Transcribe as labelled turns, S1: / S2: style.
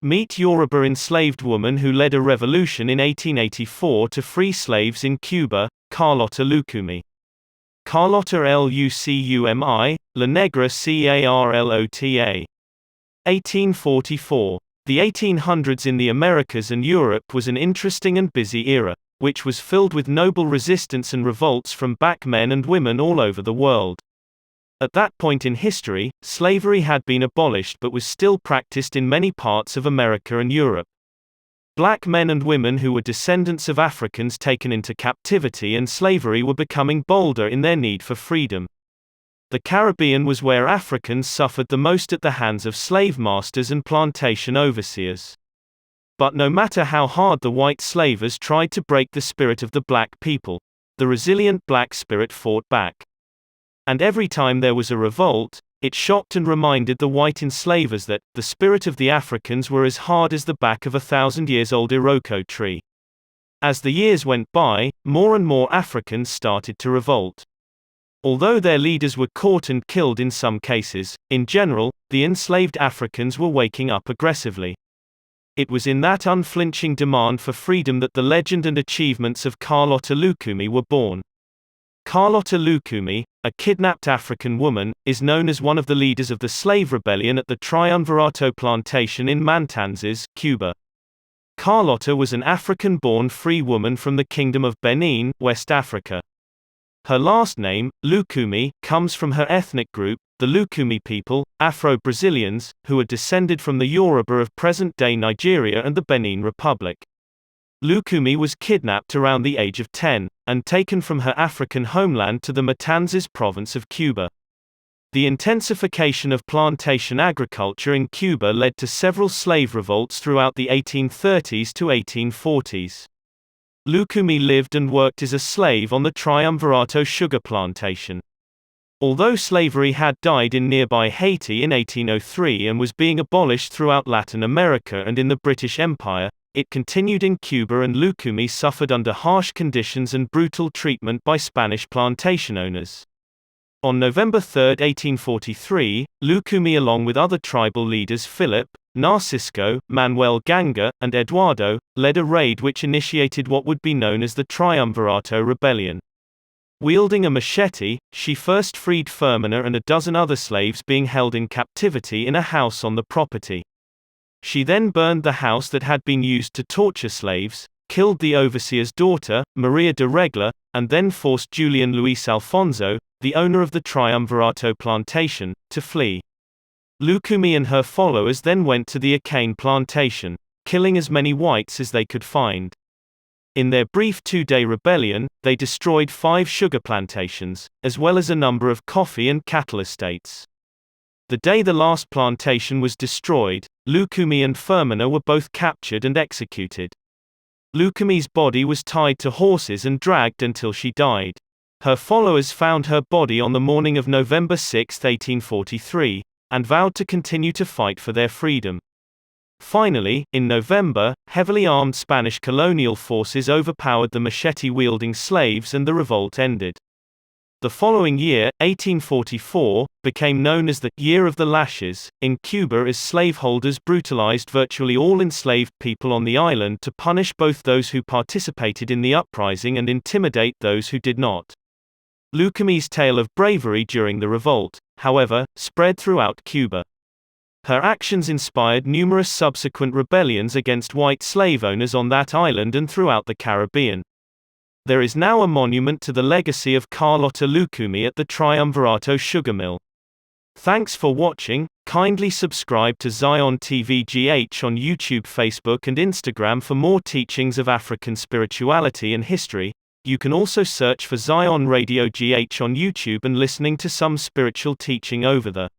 S1: Meet Yoruba enslaved woman who led a revolution in 1884 to free slaves in Cuba, Carlota Lucumi. Carlota Lucumi, La Negra Carlota. 1844. The 1800s in the Americas and Europe was an interesting and busy era, which was filled with noble resistance and revolts from black men and women all over the world. At that point in history, slavery had been abolished but was still practiced in many parts of America and Europe. Black men and women who were descendants of Africans taken into captivity and slavery were becoming bolder in their need for freedom. The Caribbean was where Africans suffered the most at the hands of slave masters and plantation overseers. But no matter how hard the white slavers tried to break the spirit of the black people, the resilient black spirit fought back. And every time there was a revolt, it shocked and reminded the white enslavers that the spirit of the Africans were as hard as the back of a 1,000-year-old Iroko tree. As the years went by, more and more Africans started to revolt. Although their leaders were caught and killed in some cases, in general, the enslaved Africans were waking up aggressively. It was in that unflinching demand for freedom that the legend and achievements of Carlota Lucumi were born. Carlota Lucumi, a kidnapped African woman, is known as one of the leaders of the slave rebellion at the Triunvirato plantation in Matanzas, Cuba. Carlota was an African-born free woman from the Kingdom of Benin, West Africa. Her last name, Lucumi, comes from her ethnic group, the Lucumi people, Afro-Brazilians, who are descended from the Yoruba of present-day Nigeria and the Benin Republic. Lucumi was kidnapped around the age of 10, and taken from her African homeland to the Matanzas province of Cuba. The intensification of plantation agriculture in Cuba led to several slave revolts throughout the 1830s to 1840s. Lucumi lived and worked as a slave on the Triunvirato sugar plantation. Although slavery had died in nearby Haiti in 1803 and was being abolished throughout Latin America and in the British Empire, it continued in Cuba, and Lucumi suffered under harsh conditions and brutal treatment by Spanish plantation owners. On November 3, 1843, Lucumi, along with other tribal leaders Philip, Narcisco, Manuel Ganga, and Eduardo, led a raid which initiated what would be known as the Triunvirato Rebellion. Wielding a machete, she first freed Firmina and a dozen other slaves being held in captivity in a house on the property. She then burned the house that had been used to torture slaves, killed the overseer's daughter, Maria de Regla, and then forced Julian Luis Alfonso, the owner of the Triunvirato plantation, to flee. Lucumi and her followers then went to the Acane plantation, killing as many whites as they could find. In their brief two-day rebellion, they destroyed 5 sugar plantations, as well as a number of coffee and cattle estates. The day the last plantation was destroyed, Lucumi and Firmina were both captured and executed. Lucumi's body was tied to horses and dragged until she died. Her followers found her body on the morning of November 6, 1843, and vowed to continue to fight for their freedom. Finally, in November, heavily armed Spanish colonial forces overpowered the machete-wielding slaves and the revolt ended. The following year, 1844, became known as the Year of the Lashes in Cuba as slaveholders brutalized virtually all enslaved people on the island to punish both those who participated in the uprising and intimidate those who did not. Lucumi's tale of bravery during the revolt, however, spread throughout Cuba. Her actions inspired numerous subsequent rebellions against white slave owners on that island and throughout the Caribbean. There is now a monument to the legacy of Carlota Lucumi at the Triunvirato sugar mill. Thanks for watching. Kindly subscribe to Ziontv Gh on YouTube, Facebook and Instagram for more teachings of African spirituality and history. You can also search for Zion Radio Gh on YouTube and listening to some spiritual teaching over there.